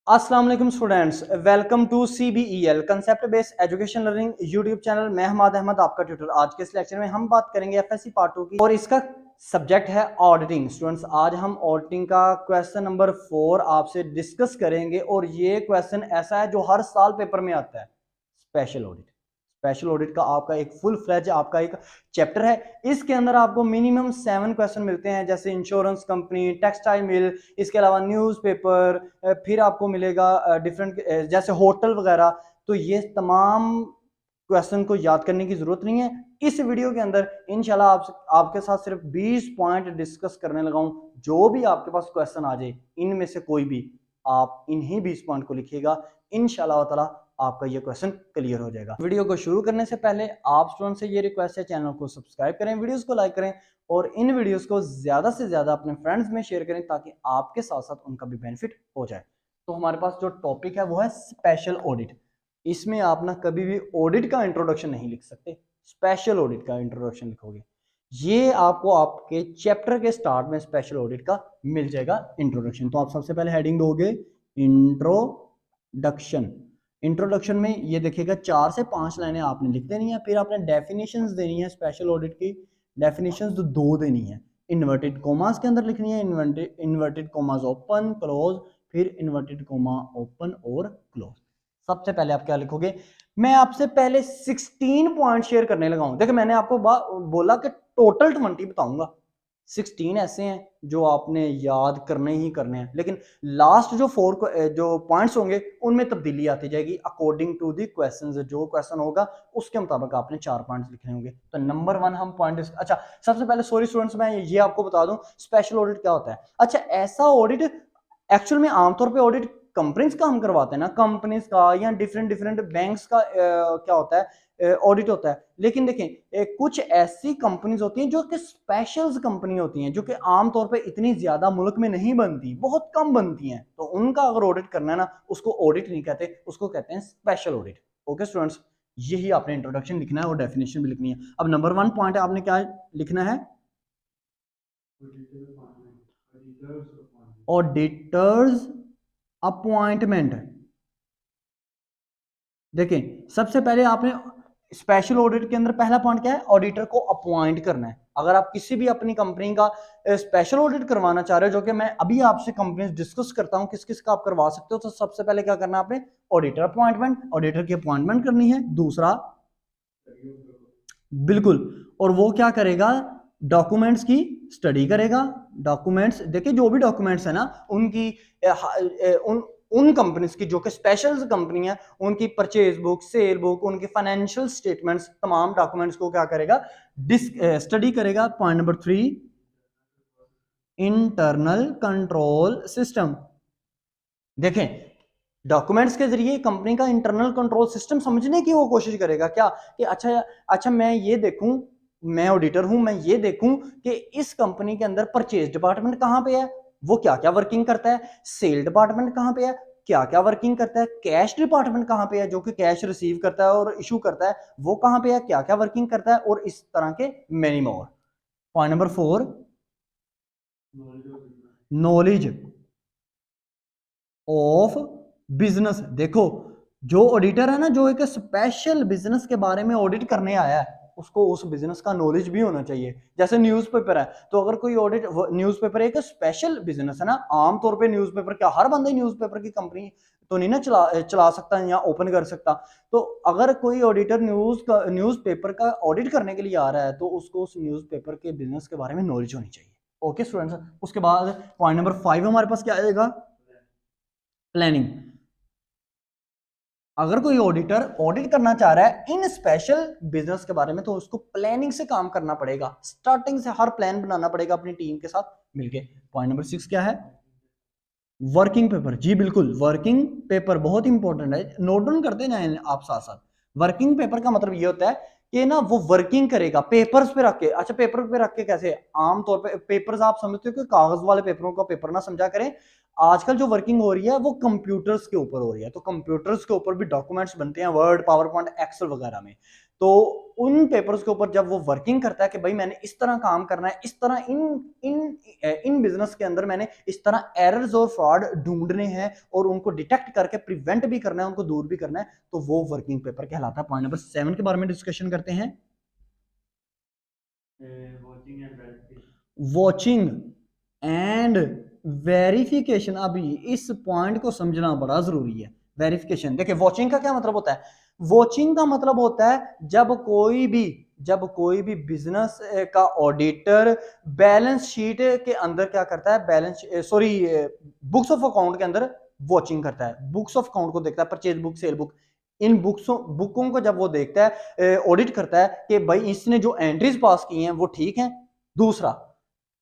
अस्सलाम वालेकुम students, welcome to CBEL concept based education learning YouTube channel. मैं हमाद अहमद आपका ट्यूटर। आज के इस लेक्चर में हम बात करेंगे FSC पार्ट 2 की और इसका सब्जेक्ट है ऑडिटिंग। स्टूडेंट्स, आज हम ऑडिटिंग का क्वेश्चन नंबर 4 आपसे डिस्कस करेंगे और ये क्वेश्चन ऐसा है जो हर साल पेपर में आता है। Special audit. स्पेशल ऑडिट का आपका एक फुल फ्लेज आपका एक चैप्टर है। इसके अंदर आपको मिनिमम 7 क्वेश्चन मिलते हैं, जैसे इंश्योरेंस कंपनी, टेक्सटाइल मिल, इसके अलावा न्यूज़पेपर, फिर आपको मिलेगा डिफरेंट जैसे होटल वगैरह। तो ये तमाम क्वेश्चन को याद करने की जरूरत नहीं है। इस वीडियो के अंदर इंशाल्लाह आपके साथ सिर्फ 20 पॉइंट डिस्कस करने लगा हूं। जो भी आपके पास क्वेश्चन आ जाए, इनमें से कोई भी आप इन्हीं 20 पॉइंट को लिखिएगा, इंशाल्लाह ताला आपका ये क्वेश्चन क्लियर हो जाएगा। वीडियो को शुरू करने से पहले आप स्टूडेंट से ये रिक्वेस्ट है, चैनल को सब्सक्राइब करें, वीडियोस को लाइक करें और इन वीडियोस को ज्यादा से ज्यादा अपने फ्रेंड्स में शेयर करें ताकि आपके साथ साथ उनका भी बेनिफिट हो जाए। तो हमारे पास जो टॉपिक है वो है स्पेशल ऑडिट। इसमें आप ना कभी भी ऑडिट का इंट्रोडक्शन नहीं लिख सकते, स्पेशल ऑडिट का इंट्रोडक्शन लिखोगे। ये आपको आपके चैप्टर के स्टार्ट में स्पेशल ऑडिट का मिल जाएगा इंट्रोडक्शन। तो आप सबसे पहले हेडिंग दोगे इंट्रोडक्शन। इंट्रोडक्शन में ये देखिएगा 4 से 5 लाइनें आपने लिख देनी है। फिर आपने डेफिनेशंस देनी है स्पेशल ऑडिट की। डेफिनेशंस तो 2 देनी है। इन्वर्टेड कोमास के अंदर लिखनी है, इन्वर्टेड कोमास ओपन क्लोज, फिर इन्वर्टेड कोमा ओपन और क्लोज। सबसे पहले आप क्या लिखोगे? मैं आपसे पहले 16 पॉइंट शेयर करने लगा हूं। देखिए, मैंने आपको बोला कि टोटल 20 बताऊंगा। 16 ऐसे हैं जो आपने याद करने ही करने हैं, लेकिन लास्ट जो 4 जो पॉइंट्स होंगे उनमें तब्दीली आती जाएगी अकॉर्डिंग टू दी क्वेश्चंस। जो क्वेश्चन होगा उसके मुताबिक आपने 4 पॉइंट्स लिखने होंगे। तो नंबर 1 हम पॉइंट अच्छा, सबसे पहले सॉरी स्टूडेंट्स, मैं ये आपको बता दूं स्पेशल ऑडिट क्या होता है। अच्छा, ऐसा ऑडिट एक्चुअल में आमतौर पे ऑडिट कंपनीज का हम करवाते हैं ना, कंपनीज का या डिफरेंट डिफरेंट बैंक्स का क्या होता है, ऑडिट होता है। लेकिन देखें, कुछ ऐसी कंपनीज होती हैं जो कि स्पेशल्स कंपनी होती हैं, जो कि आमतौर पे इतनी ज्यादा मुल्क में नहीं बनती, बहुत कम बनती हैं। तो उनका अगर ऑडिट करना है ना, उसको ऑडिट नहीं कहते, उसको कहते हैं स्पेशल ऑडिट। ओके स्टूडेंट्स, यही आपने इंट्रोडक्शन लिखना है और डेफिनेशन भी लिखनी है। अब नंबर 1 पॉइंट आपने क्या लिखना है? Auditors appointment. देखें, सबसे पहले आपने स्पेशल ऑडिट के अंदर पहला पॉइंट क्या है? ऑडिटर को अपॉइंट करना है। अगर आप किसी भी अपनी कंपनी का स्पेशल ऑडिट करवाना चाह रहे हो, जो कि मैं अभी आपसे कंपनी डिस्कस करता हूं किस किस का आप करवा सकते हो, तो सबसे पहले क्या करना है आपने? ऑडिटर अपॉइंटमेंट, ऑडिटर की अपॉइंटमेंट करनी है। दूसरा, बिल्कुल, और वो क्या करेगा? डॉक्यूमेंट्स की स्टडी करेगा। डॉक्यूमेंट्स देखिए, जो भी डॉक्यूमेंट्स है ना उनकी उन उन कंपनीज की जो कि स्पेशल कंपनी है, उनकी परचेज बुक, सेल बुक, उनके फाइनेंशियल स्टेटमेंट्स, तमाम डॉक्यूमेंट्स को क्या करेगा? स्टडी करेगा। Point number 3, internal control system. देखें, डॉक्यूमेंट्स के जरिए कंपनी का इंटरनल कंट्रोल सिस्टम समझने की वो कोशिश करेगा। क्या कि अच्छा मैं ये देखूं, मैं ऑडिटर हूं, मैं ये देखूं कि इस कंपनी के अंदर परचेज डिपार्टमेंट कहां पे है, वो क्या क्या वर्किंग करता है, सेल डिपार्टमेंट कहां पे है, क्या क्या वर्किंग करता है, कैश डिपार्टमेंट कहां पे है जो कि कैश रिसीव करता है और इशू करता है, वो कहां पे है, क्या क्या वर्किंग करता है, और इस तरह के many more. Point number 4, knowledge of business. देखो, जो ऑडिटर है ना, जो एक स्पेशल बिजनेस के बारे में ऑडिट करने आया है, उसको उस बिजनेस का नॉलेज भी होना चाहिए। जैसे न्यूज़पेपर है, तो अगर कोई ऑडिट, न्यूज़पेपर एक स्पेशल बिजनेस है ना। आमतौर पे न्यूज़पेपर, क्या हर बंदा न्यूज़पेपर की कंपनी तो नहीं ना चला सकता या ओपन कर सकता। तो अगर कोई ऑडिटर न्यूज़पेपर का ऑडिट करने के लिए आ रहा है, तो उसको उस न्यूज़पेपर के बिजनेस के बारे में नॉलेज होनी चाहिए। ओके स्टूडेंट्स, उसके बाद पॉइंट नंबर 5 हमारे पास क्या आएगा? प्लानिंग। अगर कोई ऑडिटर ऑडिट करना चाह रहा है इन स्पेशल बिजनेस के बारे में, तो उसको प्लानिंग से काम करना पड़ेगा। स्टार्टिंग से हर प्लान बनाना पड़ेगा अपनी टीम के साथ मिलके। पॉइंट नंबर 6 क्या है? Working paper. जी बिल्कुल, वर्किंग पेपर बहुत इंपॉर्टेंट है, नोट डाउन करते जाएं आप साथ साथ। वर्किंग पेपर का मतलब ये होता है कि ना वो वर्किंग करेगा पेपर्स पे रख के। अच्छा, पेपर पे रख के कैसे? आमतौर पे पेपर्स आप समझते हो कि कागज वाले पेपरों का पेपर ना समझा करें। आजकल जो वर्किंग हो रही है वो कंप्यूटर्स के ऊपर हो रही है। तो कंप्यूटर्स के ऊपर भी डॉक्यूमेंट्स बनते हैं, वर्ड, पावर पॉइंट, एक्सेल वगैरह में। तो उन पेपर्स के ऊपर जब वो वर्किंग करता है कि भाई मैंने इस तरह काम करना है, इस तरह इन इन इन बिजनेस के अंदर मैंने इस तरह एरर्स और फ्रॉड ढूंढने हैं और उनको डिटेक्ट करके प्रिवेंट भी करना है, उनको दूर भी करना है, तो वो वर्किंग पेपर कहलाता है। पॉइंट नंबर 7 के बारे में डिस्कशन करते हैं। Watching and verification. अभी इस पॉइंट को समझना बड़ा जरूरी है। वेरिफिकेशन, देखिए वॉचिंग का क्या मतलब होता है? वॉचिंग का मतलब होता है जब कोई भी बिजनेस का ऑडिटर बैलेंस शीट के अंदर क्या करता है, बुक्स ऑफ अकाउंट के अंदर वॉचिंग करता है, बुक्स ऑफ अकाउंट को देखता है, परचेज बुक, सेल बुक, इन बुकों को जब वो देखता है, ऑडिट करता है कि भाई इसने जो एंट्रीज पास की हैं वो ठीक हैं। दूसरा,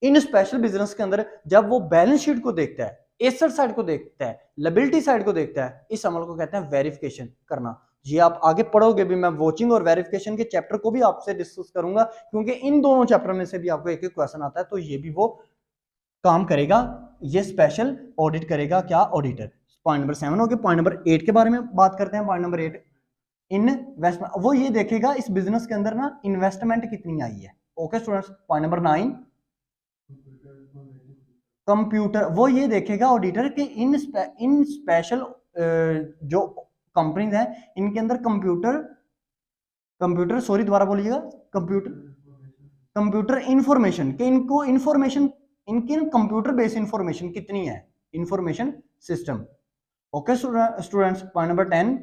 इन स्पेशल बिजनेस के अंदर जब वो बैलेंस शीट को देखता है, एसेट साइड को देखता है, लायबिलिटी साइड को देखता है, इस अमल को कहते हैं वेरिफिकेशन करना। ये आप आगे पढ़ोगे भी, मैं वॉचिंग और वेरिफिकेशन के चैप्टर को भी आपसे डिस्कस करूंगा, क्योंकि इन दोनों चैप्टर में से भी आपको एक एक क्वेश्चन आता है, तो ये भी वो काम करेगा, ये स्पेशल ऑडिट करेगा क्या, ऑडिटर। पॉइंट नंबर 7 हो गया। पॉइंट नंबर 8 के बारे में बात करते हैं। Point number 8, investment. वो ये देखेगा इस बिजनेस के अंदर ना इन्वेस्टमेंट कितनी आई है। Okay students. Point number 9, computer. वो ये देखेगा ऑडिटर कि इन स्पेशल जो कंपनीज हैं इनके अंदर कंप्यूटर दोबारा बोलिएगा, कंप्यूटर कंप्यूटर इंफॉर्मेशन, कि इनको इंफॉर्मेशन, इनकी कंप्यूटर बेस्ड इंफॉर्मेशन कितनी है, information system. Okay students. Point number 10,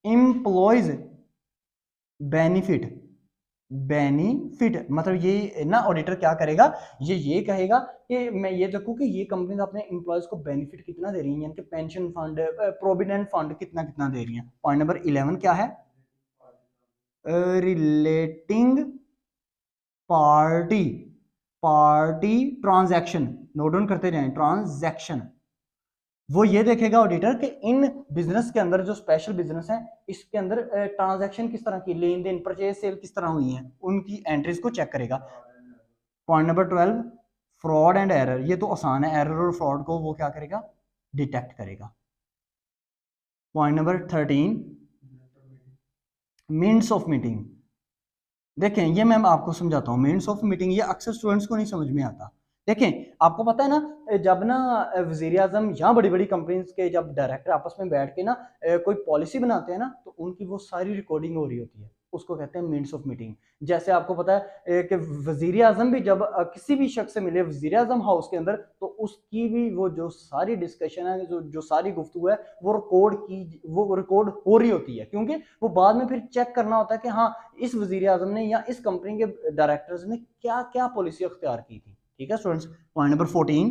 employees benefit. मतलब ये ना ऑडिटर क्या करेगा, ये कहेगा कि मैं ये देखूं कि ये कंपनी अपने एम्प्लॉयज को बेनिफिट कितना दे रही है, यानी कि पेंशन फंड, प्रोविडेंट फंड कितना कितना दे रही है। पॉइंट नंबर 11 क्या है? Relating party party transaction. Note down करते जाएं, ट्रांजैक्शन। वो ये देखेगा ऑडिटर कि इन बिजनेस के अंदर जो स्पेशल बिजनेस है इसके अंदर ट्रांजैक्शन किस तरह की, लेन देन, परचेज सेल किस तरह हुई है, उनकी एंट्रीज को चेक करेगा। Point number 12, fraud and error. ये तो आसान है, एरर और फ्रॉड को वो क्या करेगा, डिटेक्ट करेगा। Point number 13, minutes of meeting. देखें ये मैं आपको समझाता हूँ, मिनट्स ऑफ मीटिंग ये अक्सर स्टूडेंट्स को नहीं समझ में आता। देखें आपको पता है ना, जब ना वजीर आजम या बड़ी बड़ी कंपनीज के जब डायरेक्टर आपस में बैठ के ना कोई पॉलिसी बनाते हैं ना, तो उनकी वो सारी रिकॉर्डिंग हो रही होती है, उसको कहते हैं मिनट्स ऑफ मीटिंग। जैसे आपको पता है कि वजीर आजम भी जब किसी भी शख्स से मिले वजीर आजम हाउस के अंदर, तो उसकी भी वो जो सारी डिस्कशन है, जो सारी गुफ्तगू है, वो रिकॉर्ड हो रही होती है, क्योंकि वो बाद में फिर चेक करना होता है कि हाँ इस वजीर आजम ने या इस कंपनी के डायरेक्टर्स ने क्या क्या पॉलिसी अख्तियार की थी। ठीक है स्टूडेंट्स। Point number 14,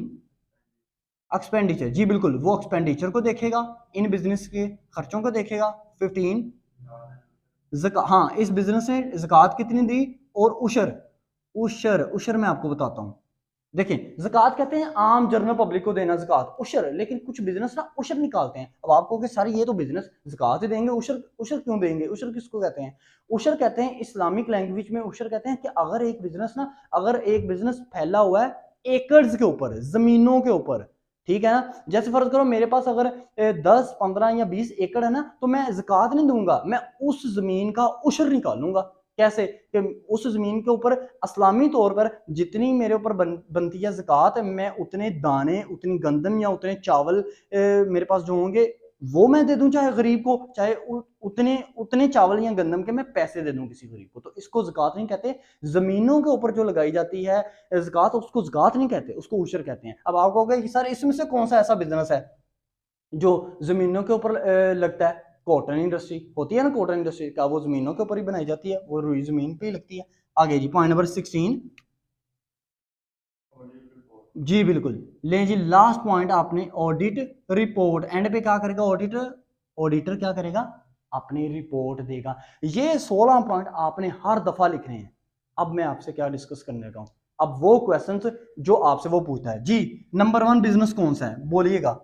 expenditure. जी बिल्कुल, वो एक्सपेंडिचर को देखेगा, इन बिजनेस के खर्चों को देखेगा। 15, हाँ इस बिजनेस ने ज़कात कितनी दी, और उशर उशर उशर मैं आपको बताता हूँ। देखिए ज़कात कहते हैं आम जनरल पब्लिक को देना ज़कात, उशर, लेकिन कुछ बिजनेस ना उशर निकालते हैं। अब आपको कि सारे ये तो बिजनेस ज़कात ही देंगे, उशर उशर क्यों देंगे? उशर किसको कहते हैं? उशर कहते हैं इस्लामिक लैंग्वेज में, उशर कहते हैं कि अगर एक बिजनेस फैला हुआ है एकर्स के ऊपर, जमीनों के ऊपर, ठीक है ना। जैसे फर्ज करो मेरे पास अगर 10, 15 या 20 एकड़ है ना, तो मैं ज़कात नहीं दूंगा, मैं उस जमीन का उशर निकालूंगा। कैसे? कि उस जमीन के ऊपर इस्लामी तौर पर जितनी मेरे ऊपर बनती है ज़कात, मैं उतने दाने, उतनी गंदम या उतने चावल मेरे पास जो होंगे वो मैं दे दूं, चाहे गरीब को, चाहे उतने उतने चावल या गंदम के मैं पैसे दे दूं किसी गरीब को, तो इसको ज़कात नहीं कहते। जमीनों के ऊपर जो लगाई जाती है ज़कात, उसको ज़कात नहीं कहते, उसको उशर कहते हैं। अब आप कहोगे सर इसमें से कौन सा ऐसा बिजनेस है जो जमीनों के ऊपर लगता है? कॉटन इंडस्ट्री होती है ना, कॉटन इंडस्ट्री का वो जमीनों के ऊपर ही बनाई जाती है, वो रुई जमीन पे ही लगती है। आगे जी पॉइंट नंबर 16, जी बिल्कुल। ले जी लास्ट पॉइंट आपने ऑडिट रिपोर्ट। एंड पे क्या करेगा ऑडिटर? ऑडिटर क्या करेगा? अपनी रिपोर्ट देगा। ये 16 पॉइंट आपने हर दफा लिखने हैं। अब मैं आपसे क्या डिस्कस करने लगा हूं, अब वो क्वेश्चंस जो आपसे वो पूछता है। जी नंबर 1 बिजनेस कौन सा है बोलिएगा?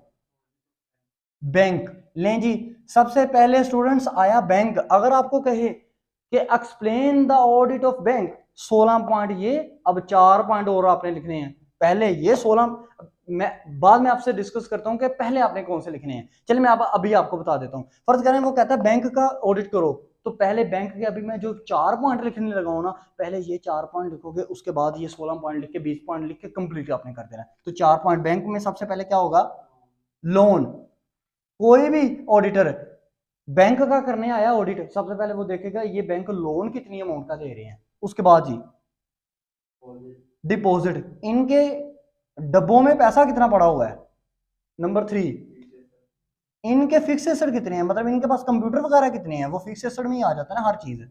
बैंक। लें जी, सबसे पहले स्टूडेंट्स आया बैंक। अगर आपको कहे कि explain the audit of bank, 16 point ये, अब 4 पॉइंट और आपने लिखने हैं। पहले ये 16, मैं बाद में आपसे डिस्कस करता हूं कि पहले आपने कौन से लिखने हैं। चलिए मैं अभी आपको बता देता हूं। फर्ज करें वो कहता है बैंक का ऑडिट करो, तो पहले बैंक के अभी मैं जो 4 पॉइंट लिखने लगा हूं ना, पहले ये 4 पॉइंट लिखोगे, उसके बाद ये 16 पॉइंट लिख के 20 पॉइंट लिख के कंप्लीट आपने कर देना। तो 4 पॉइंट बैंक में सबसे पहले क्या होगा, लोन। कोई भी ऑडिटर बैंक का करने आया ऑडिट, सबसे पहले वो देखेगा ये बैंक लोन कितनी अमाउंट का दे रहे हैं। उसके बाद जी डिपॉजिट, इनके डब्बों में पैसा कितना पड़ा हुआ है। नंबर 3, इनके फिक्स एसेट कितने हैं, मतलब इनके पास कंप्यूटर वगैरह कितने हैं, वो फिक्स एसेट में ही आ जाता है ना हर चीज।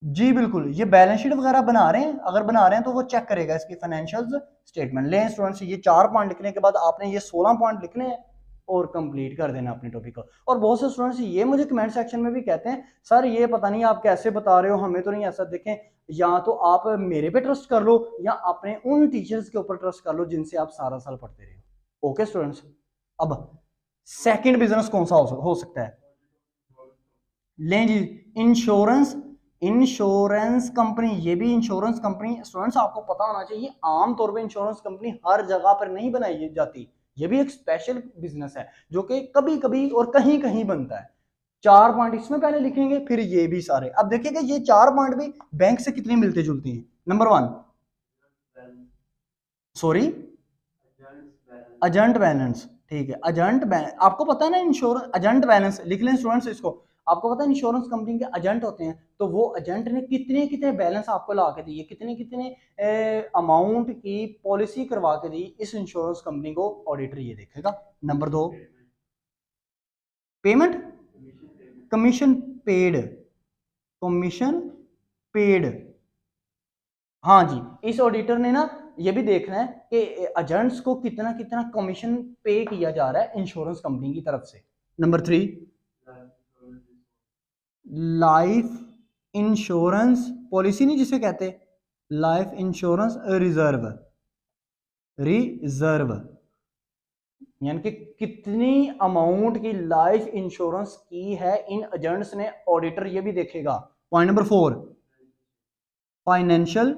जी बिल्कुल, ये बैलेंस शीट वगैरह बना रहे हैं, अगर बना रहे हैं तो वो चेक करेगा इसकी फाइनेंशियल स्टेटमेंट। लें स्टूडेंट्स, ये 4 पॉइंट लिखने के बाद आपने ये 16 पॉइंट लिखने हैं और कंप्लीट कर देना अपने टॉपिक को। और बहुत से स्टूडेंट्स ये मुझे कमेंट सेक्शन में भी कहते हैं, सर ये पता नहीं आप कैसे बता रहे हो, हमें तो नहीं ऐसा। देखें, या तो आप मेरे पे ट्रस्ट कर लो या अपने उन टीचर्स के ऊपर ट्रस्ट कर लो जिनसे आप सारा साल पढ़ते रहे हो। ओके स्टूडेंट्स, अब सेकंड बिजनेस कौन सा हो सकता है। लें जी, इंश्योरेंस। इंश्योरेंस कंपनी, ये भी इंश्योरेंस कंपनी स्टूडेंट्स आपको पता होना चाहिए, आमतौर पे इंश्योरेंस कंपनी हर जगह पर नहीं बनाई जाती। ये भी एक स्पेशल बिजनेस है जो कि कभी कभी और कहीं कहीं बनता है। 4 पॉइंट इसमें पहले लिखेंगे, फिर ये भी सारे। अब देखिएगा ये 4 पॉइंट भी बैंक से कितने मिलते जुलते हैं। Number 1, sorry, agent balance. ठीक है, एजेंट बैलेंस आपको पता है ना, इंश्योरेंस एजेंट बैलेंस लिख लें स्टूडेंट्स इसको। आपको पता है इंश्योरेंस कंपनी के एजेंट होते हैं, तो वो एजेंट ने कितने कितने बैलेंस आपको ला के दिए, कितने कितने अमाउंट की पॉलिसी करवा के दी, इस इंश्योरेंस कंपनी को ऑडिटर ये देखेगा। Number 2, payment, commission paid, commission paid. हाँ जी, इस ऑडिटर ने ना ये भी देखना है कि एजेंट्स को कितना कितना कमीशन पे किया जा रहा है इंश्योरेंस कंपनी की तरफ से। नंबर 3, लाइफ इंश्योरेंस पॉलिसी, नहीं जिसे कहते लाइफ इंश्योरेंस रिजर्व, रिजर्व यानी कि कितनी अमाउंट की लाइफ इंश्योरेंस की है इन एजेंट्स ने, ऑडिटर ये भी देखेगा। Point number 4, financial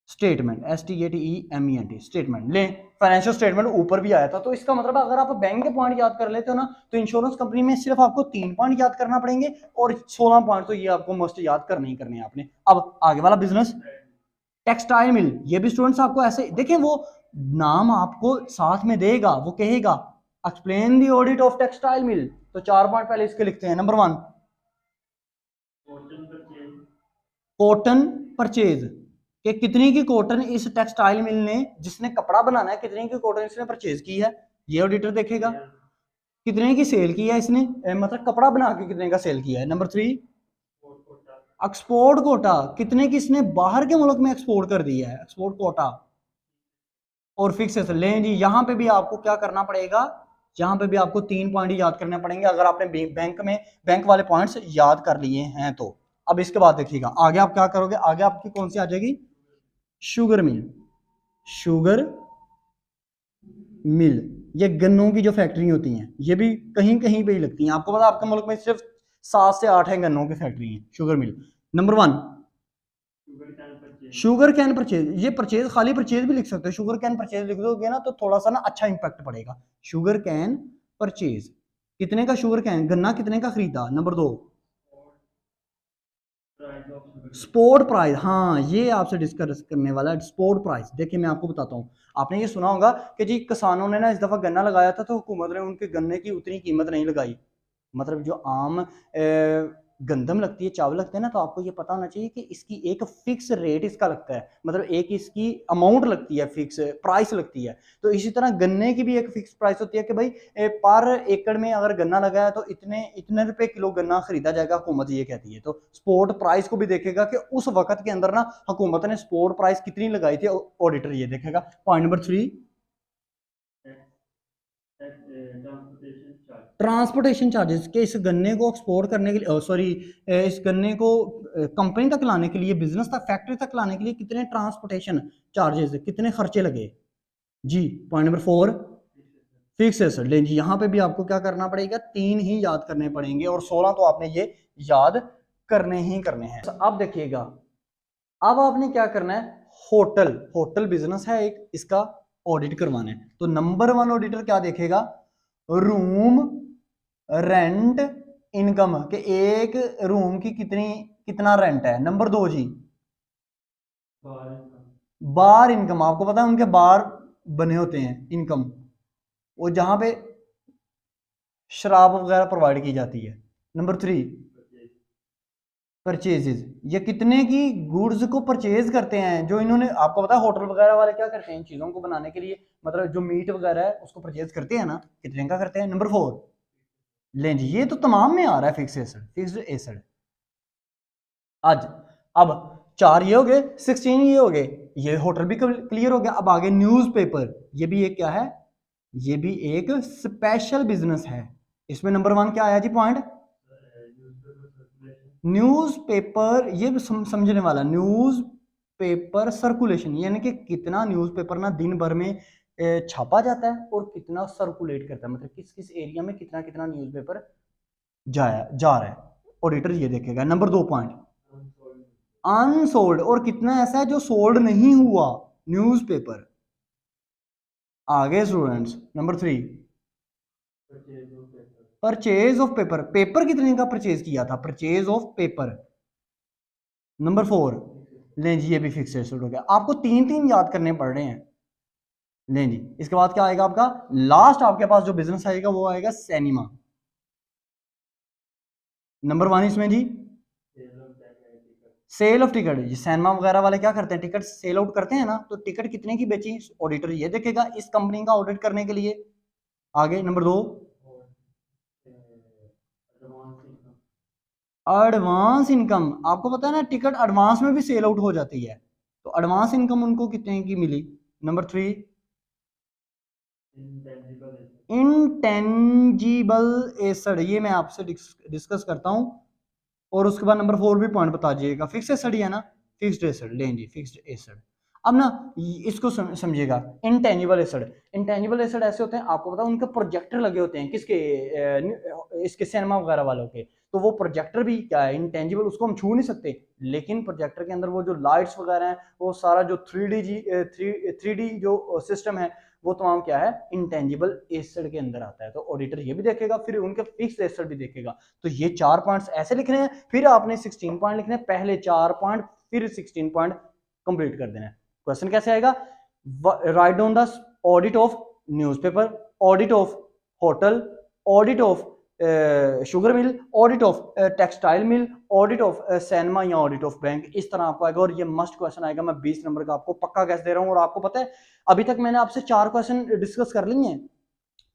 statement, STATEMENT statement. ले, फाइनेंशियल स्टेटमेंट ऊपर भी आया था, तो इसका मतलब अगर आप बैंक के पॉइंट याद कर लेते हो ना, तो इंश्योरेंस कंपनी में सिर्फ आपको 3 पॉइंट याद करना पड़ेंगे और 16 पॉइंट तो ये आपको मस्ट याद करने ही करने हैं आपने। अब आगे वाला बिजनेस, टेक्सटाइल मिल। ये भी स्टूडेंट्स आपको ऐसे देखें, वो नाम आपको साथ में देगा, वो कहेगा explain the audit of textile mill, तो 4 पॉइंट पहले इसके लिखते हैं। नंबर 1, कॉटन परचेज, कि कितनी की कॉटन इस टेक्सटाइल मिल ने, जिसने कपड़ा बनाना है, कितनी की कॉटन इसने परचेज की है, ये ऑडिटर देखेगा। कितने की सेल की है इसने, मतलब कपड़ा बना के कितने का सेल किया है। नंबर 3, एक्सपोर्ट कोटा, कितने की इसने बाहर के मुल्क में एक्सपोर्ट कर दिया है, एक्सपोर्ट कोटा। और फिक्स लें जी, यहाँ पे भी आपको क्या करना पड़ेगा, यहाँ पे भी आपको 3 पॉइंट याद करने पड़ेंगे अगर आपने बैंक में बैंक वाले पॉइंट्स याद कर लिए हैं तो। अब इसके बाद देखिएगा आगे आप क्या करोगे, आगे आपकी कौन सी आ जाएगी, शुगर मिल। शुगर मिल, ये गन्नों की जो फैक्ट्री होती हैं, ये भी कहीं कहीं पे ही लगती हैं। आपको पता आपके मुल्क में सिर्फ 7 से 8 है गन्नों की फैक्ट्री है, sugar mill. Number 1, sugar cane purchase. ये परचेज खाली परचेज भी लिख सकते हो, शुगर कैन परचेज लिख दोगे ना तो थोड़ा सा ना अच्छा इंपैक्ट पड़ेगा। शुगर कैन परचेज, कितने का शुगर कैन, गन्ना कितने का खरीदा। Number 2, sport price. हाँ, ये आपसे डिस्कस करने वाला है स्पोर्ट प्राइस। देखिए मैं आपको बताता हूँ, आपने ये सुना होगा कि जी किसानों ने ना इस दफा गन्ना लगाया था तो हुकूमत ने उनके गन्ने की उतनी कीमत नहीं लगाई। मतलब जो आम गंदम लगती है, चावल लगते हैं ना, तो आपको ये पता होना चाहिए कि इसकी एक फिक्स रेट इसका लगता है, मतलब एक इसकी अमाउंट लगती है, फिक्स प्राइस लगती है। तो इसी तरह गन्ने की भी एक फिक्स प्राइस होती है कि भाई पर एकड़ में अगर गन्ना लगा है तो इतने इतने रुपए किलो गन्ना खरीदा जाएगा, हुकूमत ये कहती है। तो स्पोर्ट प्राइस को भी देखेगा कि उस वक्त के अंदर ना हुकूमत ने स्पोर्ट प्राइस कितनी लगाई थी, ऑडिटर ये देखेगा। पॉइंट नंबर 3, ट्रांसपोर्टेशन चार्जेस, के इस गन्ने को एक्सपोर्ट करने के लिए, सॉरी, इस गन्ने को कंपनी तक लाने के लिए, बिजनेस तक, फैक्ट्री तक लाने के लिए कितने ट्रांसपोर्टेशन चार्जेस, कितने खर्चे लगे जी। Point number 4, fix asset. लें जी, यहाँ पे भी आपको क्या करना पड़ेगा, 3 ही याद करने पड़ेंगे और 16 तो आपने ये याद करने ही करने हैं। अब देखिएगा, अब आपने क्या करना है, होटल, होटल बिजनेस है एक इसका, ऑडिट करवाना है। तो नंबर 1 ऑडिटर क्या देखेगा, रूम रेंट इनकम के एक रूम की कितना रेंट है। नंबर 2 जी बार इनकम, आपको पता है उनके बार बने होते हैं इनकम, वो जहां पे शराब वगैरह प्रोवाइड की जाती है। नंबर 3 परचेजेस, ये कितने की गुड्स को परचेज करते हैं, जो इन्होंने, आपको पता है होटल वगैरह वाले क्या करते हैं इन चीज़ों को बनाने के लिए, मतलब जो मीट वगैरह है उसको परचेज करते हैं ना, कितने का करते हैं। नंबर 4 लें जी, ये तो तमाम में आ रहा है फिक्स एसेट, फिक्स्ड एसेट। आज अब 4 ये हो गए, 16 ये हो गए, ये होटल भी क्लियर हो गया। अब आगे न्यूज़पेपर, ये भी एक क्या है, ये भी एक स्पेशल बिजनेस है। इसमें नंबर 1 क्या आया जी पॉइंट, न्यूज़पेपर, ये समझने वाला, न्यूज़ पेपर सर्कुलेशन, यानी कि कितना न्यूज़पेपर ना दिन भर में छापा जाता है और कितना सर्कुलेट करता है, मतलब किस किस एरिया में कितना कितना न्यूज़पेपर जा रहा है, ऑडिटर ये देखेगा। नंबर 2 पॉइंट अनसोल्ड, और कितना ऐसा है जो सोल्ड नहीं हुआ न्यूज़पेपर। आगे students number 3 purchase of paper, paper कितने का परचेज किया था, परचेज ऑफ पेपर। नंबर 4 लें जी, ये भी फिक्स एसेट हो गया। आपको 3 याद करने पड़ रहे हैं। लें जी, इसके बाद क्या आएगा आपका, लास्ट आपके पास जो बिजनेस आएगा वो आएगा सिनेमा। नंबर 1 इसमें जी सेल ऑफ टिकट, जी सिनेमा वगैरह वाले क्या करते हैं, टिकट सेल आउट करते हैं ना, तो टिकट कितने की बेची, ऑडिटर ये देखेगा इस कंपनी का ऑडिट करने के लिए। आगे नंबर 2 एडवांस इनकम, आपको पता है ना टिकट एडवांस में भी सेल आउट हो जाती है, तो एडवांस इनकम उनको कितने की मिली। नंबर 3 इंटेंजिबल एसेट, ये मैं आपसे डिस्कस करता हूं, और उसके बाद नंबर 4 भी पॉइंट बता दीजिएगा, फिक्स एसेट ही है ना, फिक्स्ड एसेट लें जी, फिक्स्ड एसेट। अब ना इसको समझिएगा, इंटेंजिबल एसेट, इंटेंजिबल एसेट ऐसे होते हैं, आपको पता है उनके प्रोजेक्टर लगे होते हैं, किसके, इसके सिनेमा वगैरह वालों के, तो वो प्रोजेक्टर भी क्या है, इंटेंजिबल, उसको हम छू नहीं सकते, लेकिन प्रोजेक्टर के अंदर वो जो लाइट्स वगैरह हैं, वो सारा जो 3D जो सिस्टम है, वो तमाम क्या है, इंटेंजिबल एसेट के अंदर आता है। तो ऑडिटर ये भी देखेगा, फिर उनके फिक्स्ड एसेट भी देखेगा। तो ये 4 पॉइंट्स ऐसे लिखने हैं, फिर आपने 16 पॉइंट लिखने हैं, पहले 4 पॉइंट फिर 16 पॉइंट कंप्लीट कर देना है। क्वेश्चन कैसे आएगा, write down the audit of newspaper, audit of hotel, audit of sugar mill, audit of textile mill, audit of cinema या ऑडिट ऑफ बैंक, इस तरह आपको आएगा। और ये मस्ट क्वेश्चन आएगा, मैं 20 नंबर का आपको पक्का कैसे दे रहा हूं। और आपको पता है अभी तक मैंने आपसे 4 क्वेश्चन डिस्कस कर लिए हैं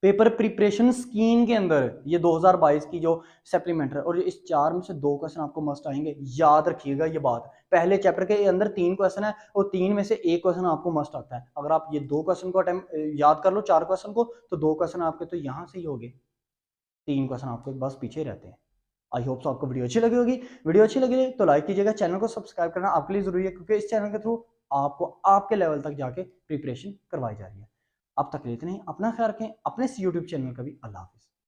पेपर प्रिपरेशन स्कीम के अंदर, ये 2022 की जो सप्लीमेंट्री, और इस 4 में से 2 क्वेश्चन आपको मस्ट आएंगे, याद रखिएगा ये बात। पहले चैप्टर के अंदर 3 क्वेश्चन है और 3 में से 1 क्वेश्चन आपको मस्ट आता है। अगर आप ये 2 क्वेश्चन को याद कर लो, 4 क्वेश्चन को, तो 2 क्वेश्चन आपके तो यहाँ से ही हो गए, 3 क्वेश्चन आपके बस पीछे रहते हैं। आई होप सो आपको वीडियो अच्छी लगी होगी। वीडियो अच्छी लगी तो लाइक कीजिएगा, चैनल को सब्सक्राइब करना आपके लिए जरूरी है, क्योंकि इस चैनल के थ्रू आपको आपके लेवल तक जाके प्रिपरेशन करवाई जा रही है। अब तक के लिए इतना ही, अपना ख्याल रखें, अपने इस यूट्यूब चैनल का भी। अल्लाह हाफिज़।